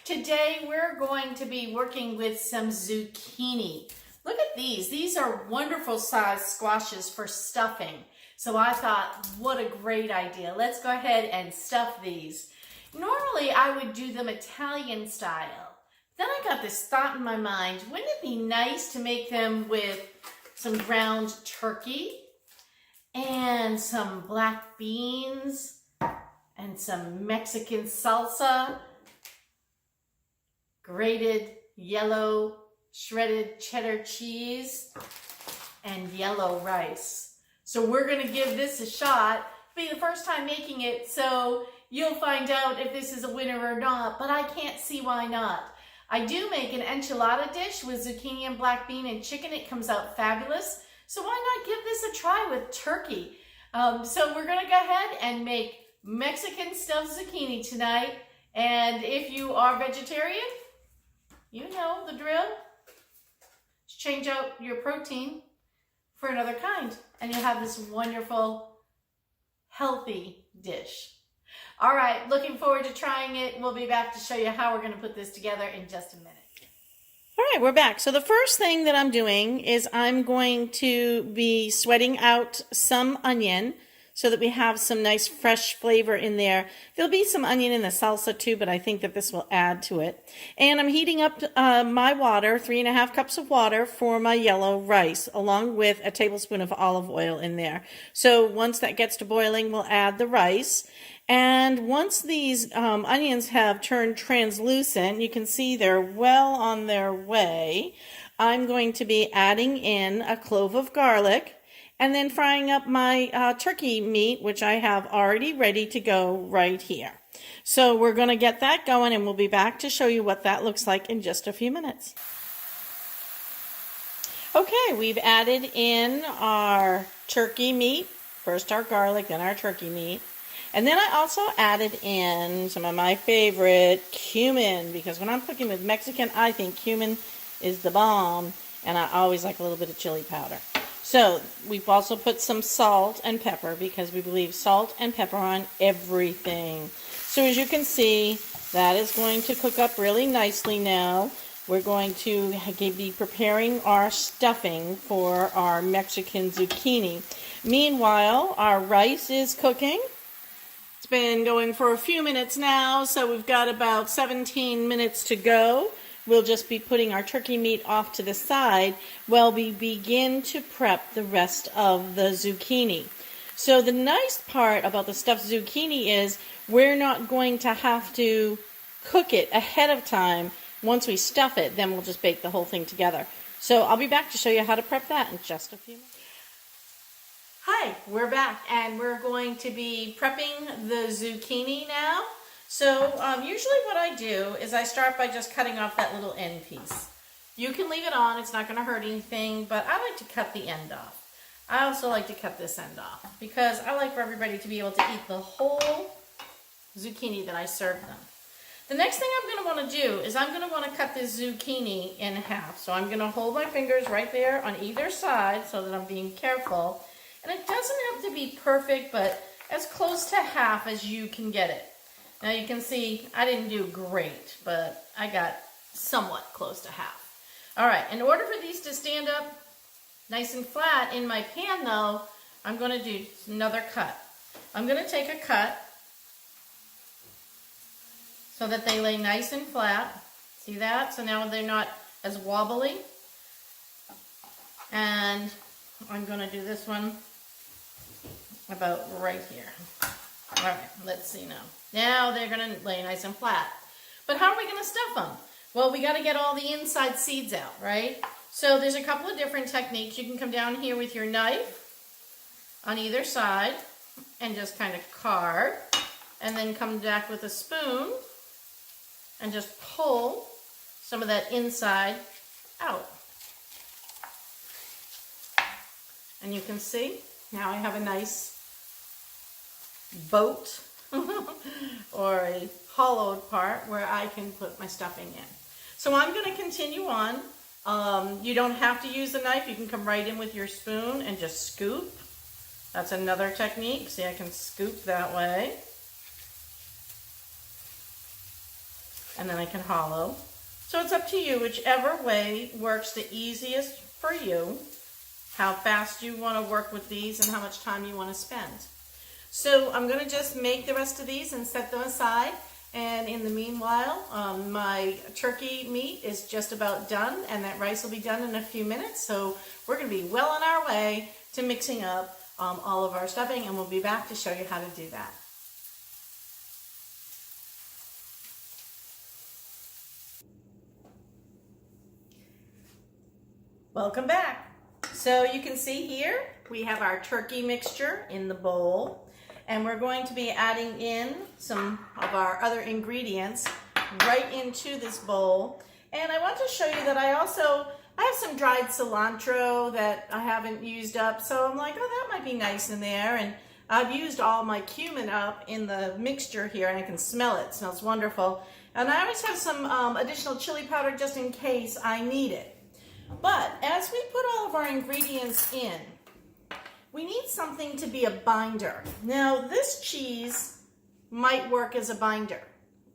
Today we're going to be working with some zucchini. Look at these. These are wonderful sized squashes for stuffing. So I thought, what a great idea. Let's go ahead and stuff these. Normally I would do them Italian style. Then I got this thought in my mind, wouldn't it be nice to make them with some ground turkey and some black beans and some Mexican salsa, grated yellow shredded cheddar cheese, and yellow rice. So we're going to give this a shot. It'll be the first time making it, so you'll find out if this is a winner or not, but I can't see why not. I do make an enchilada dish with zucchini and black bean and chicken. It comes out fabulous. So why not give this a try with turkey? So we're going to go ahead and make Mexican stuffed zucchini tonight. And if you are vegetarian, you know the drill. Just change out your protein for another kind, and you'll have this wonderful, healthy dish. All right, looking forward to trying it. We'll be back to show you how we're going to put this together in just a minute. All right, we're back. So the first thing that I'm doing is I'm going to be sweating out some onion so that we have some nice fresh flavor in there. There'll be some onion in the salsa too, but I think that this will add to it. And I'm heating up my water, 3½ cups of water for my yellow rice, along with a tablespoon of olive oil in there. So once that gets to boiling, we'll add the rice. And once these onions have turned translucent, you can see they're well on their way. I'm going to be adding in a clove of garlic and then frying up my turkey meat, which I have already ready to go right here. So we're going to get that going, and we'll be back to show you what that looks like in just a few minutes. Okay, we've added in our turkey meat, first our garlic, then our turkey meat. And then I also added in some of my favorite cumin, because when I'm cooking with Mexican, I think cumin is the bomb, and I always like a little bit of chili powder. So we've also put some salt and pepper, because we believe salt and pepper on everything. So as you can see, that is going to cook up really nicely now. We're going to be preparing our stuffing for our Mexican zucchini. Meanwhile, our rice is cooking. It's been going for a few minutes now, so we've got about 17 minutes to go. We'll just be putting our turkey meat off to the side while we begin to prep the rest of the zucchini. So the nice part about the stuffed zucchini is we're not going to have to cook it ahead of time. Once we stuff it, then we'll just bake the whole thing together. So I'll be back to show you how to prep that in just a few minutes. Hi, we're back, and we're going to be prepping the zucchini now. So usually what I do is I start by just cutting off that little end piece. You can leave it on, it's not going to hurt anything, but I like to cut the end off. I also like to cut this end off because I like for everybody to be able to eat the whole zucchini that I serve them. The next thing I'm going to want to do is I'm going to want to cut this zucchini in half. So I'm going to hold my fingers right there on either side so that I'm being careful. And it doesn't have to be perfect, but as close to half as you can get it. Now you can see I didn't do great, but I got somewhat close to half. All right, in order for these to stand up nice and flat in my pan though, I'm going to do another cut. I'm going to take a cut so that they lay nice and flat. See that? So now they're not as wobbly. And I'm going to do this one about right here. All right, let's see now. Now they're going to lay nice and flat. But how are we going to stuff them? Well, we got to get all the inside seeds out, right? So there's a couple of different techniques. You can come down here with your knife on either side and just kind of carve, and then come back with a spoon and just pull some of that inside out. And you can see now I have a nice boat or a hollowed part where I can put my stuffing in. So I'm going to continue on. You don't have to use the knife. You can come right in with your spoon and just scoop. That's another technique. See, I can scoop that way. and then I can hollow. So it's up to you, whichever way works the easiest for you, how fast you want to work with these and how much time you want to spend. So I'm going to just make the rest of these and set them aside. And in the meanwhile, my turkey meat is just about done, and that rice will be done in a few minutes. So we're going to be well on our way to mixing up all of our stuffing, and we'll be back to show you how to do that. Welcome back. So you can see here we have our turkey mixture in the bowl. And we're going to be adding in some of our other ingredients right into this bowl. And I want to show you that I have some dried cilantro that I haven't used up. So I'm like, oh, that might be nice in there. And I've used all my cumin up in the mixture here, and I can smell it. It smells wonderful. And I always have some additional chili powder just in case I need it. But as we put all of our ingredients in, we need something to be a binder. Now, this cheese might work as a binder,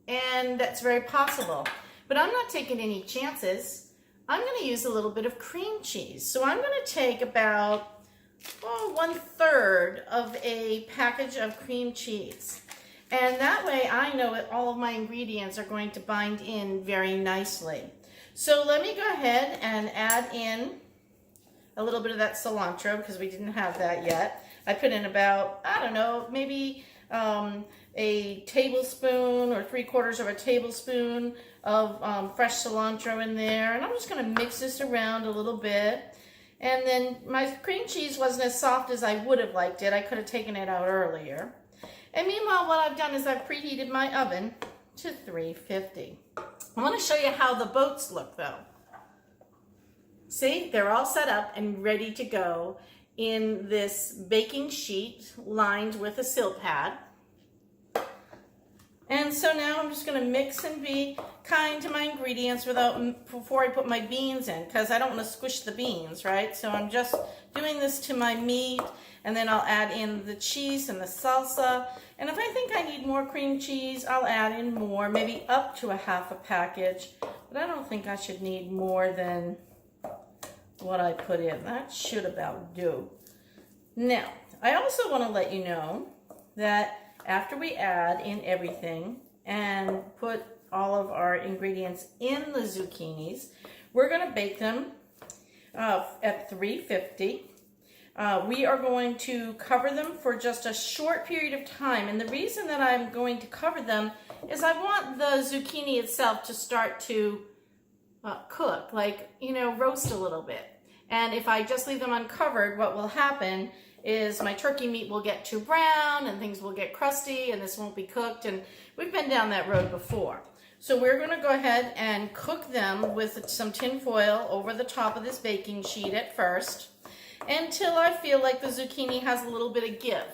and that's very possible. But I'm not taking any chances. I'm going to use a little bit of cream cheese. So I'm going to take about 1/3 of a package of cream cheese. And that way I know that all of my ingredients are going to bind in very nicely. So let me go ahead and add in a little bit of that cilantro because we didn't have that yet. I put in about, I don't know, maybe a tablespoon or 3/4 of a tablespoon of fresh cilantro in there. And I'm just going to mix this around a little bit. And then my cream cheese wasn't as soft as I would have liked it. I could have taken it out earlier. And meanwhile, what I've done is I've preheated my oven to 350. I want to show you how the boats look though. See, they're all set up and ready to go in this baking sheet lined with a silk pad. And so now I'm just going to mix and be kind to my ingredients before I put my beans in, because I don't want to squish the beans, right? So I'm just doing this to my meat, and then I'll add in the cheese and the salsa. And if I think I need more cream cheese, I'll add in more, maybe up to a half a package. But I don't think I should need more than what I put in. That should about do. Now, I also want to let you know that after we add in everything and put all of our ingredients in the zucchinis, we're going to bake them at 350. We are going to cover them for just a short period of time. And the reason that I'm going to cover them is I want the zucchini itself to start to cook, like, roast a little bit. And if I just leave them uncovered, what will happen is my turkey meat will get too brown and things will get crusty and this won't be cooked. And we've been down that road before. So we're going to go ahead and cook them with some tin foil over the top of this baking sheet at first until I feel like the zucchini has a little bit of give.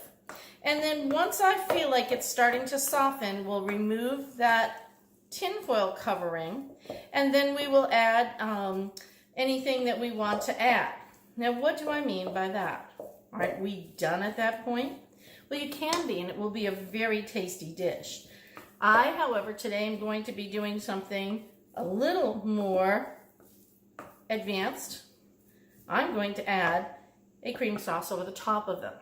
And then once I feel like it's starting to soften, we'll remove that tin foil covering, and then we will add anything that we want to add. Now, what do I mean by that? Are we done at that point? Well, you can be, and it will be a very tasty dish. I, however, today am going to be doing something a little more advanced. I'm going to add a cream sauce over the top of them.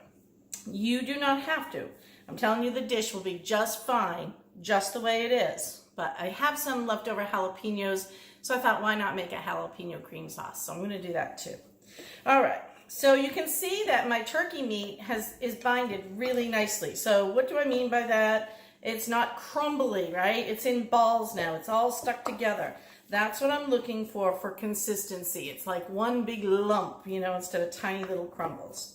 You do not have to. I'm telling you, the dish will be just fine, just the way it is. But I have some leftover jalapenos, so I thought, why not make a jalapeno cream sauce? So I'm going to do that too. All right. So you can see that my turkey meat is binded really nicely. So what do I mean by that? It's not crumbly, right? It's in balls now. It's all stuck together. That's what I'm looking for consistency. It's like one big lump, instead of tiny little crumbles.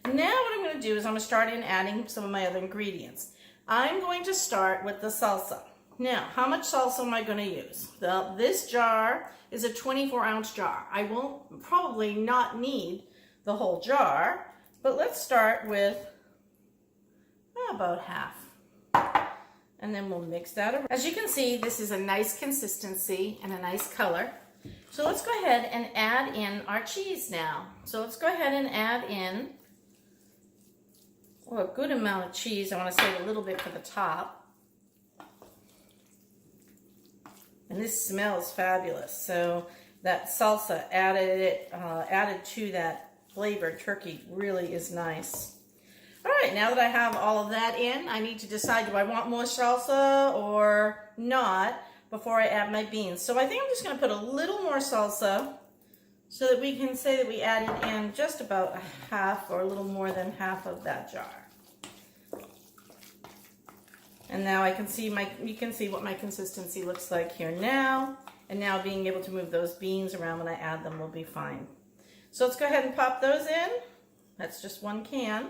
Now what I'm going to do is I'm going to start in adding some of my other ingredients. I'm going to start with the salsa. Now, how much salsa am I going to use? Well, this jar is a 24-ounce jar. I won't probably not need the whole jar, but let's start with about half. And then we'll mix that around. As you can see, this is a nice consistency and a nice color. So let's go ahead and add in our cheese now. So let's go ahead and add in a good amount of cheese. I want to save a little bit for the top. And this smells fabulous. So that salsa added to that flavored turkey really is nice. All right, now that I have all of that in, I need to decide, do I want more salsa or not before I add my beans. So I think I'm just going to put a little more salsa so that we can say that we added in just about a half or a little more than half of that jar. And now I can see you can see what my consistency looks like here now. And now being able to move those beans around when I add them will be fine. So let's go ahead and pop those in. That's just one can.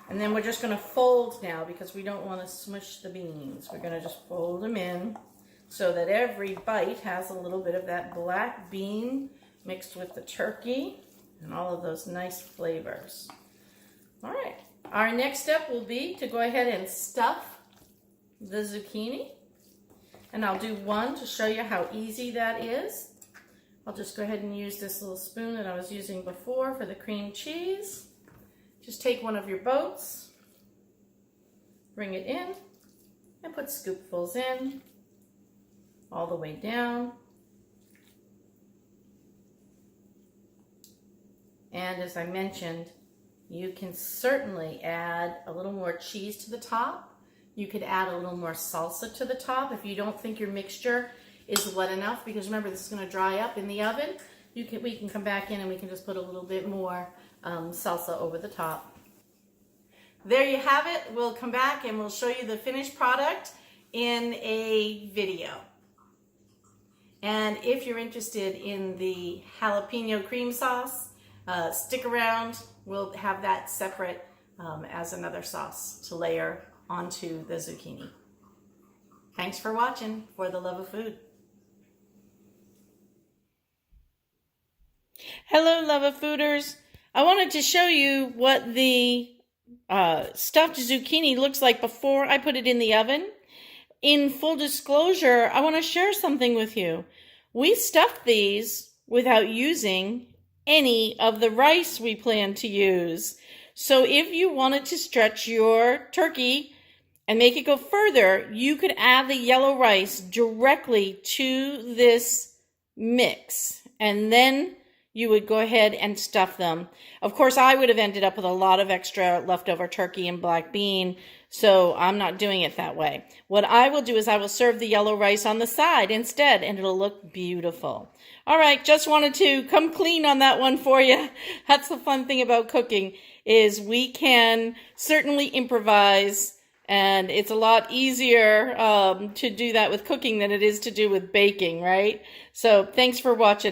And then we're just going to fold now because we don't want to smush the beans. We're going to just fold them in so that every bite has a little bit of that black bean mixed with the turkey and all of those nice flavors. All right. Our next step will be to go ahead and stuff the zucchini. And I'll do one to show you how easy that is. I'll just go ahead and use this little spoon that I was using before for the cream cheese. Just take one of your boats, bring it in, and put scoopfuls in, all the way down. And as I mentioned, you can certainly add a little more cheese to the top. You could add a little more salsa to the top if you don't think your mixture is wet enough, because remember, this is going to dry up in the oven. We can come back in and we can just put a little bit more salsa over the top. There you have it. We'll come back and we'll show you the finished product in a video. And if you're interested in the jalapeno cream sauce, stick around. We'll have that separate as another sauce to layer onto the zucchini. Thanks for watching For the Love of Food. Hello, Love of Fooders. I wanted to show you what the stuffed zucchini looks like before I put it in the oven. In full disclosure, I want to share something with you. We stuffed these without using any of the rice we plan to use. So if you wanted to stretch your turkey and make it go further, you could add the yellow rice directly to this mix, and then you would go ahead and stuff them. Of course, I would have ended up with a lot of extra leftover turkey and black bean, so I'm not doing it that way. What I will do is I will serve the yellow rice on the side instead, and it'll look beautiful. All right, just wanted to come clean on that one for you. That's the fun thing about cooking, is we can certainly improvise, and it's a lot easier to do that with cooking than it is to do with baking, right? So thanks for watching.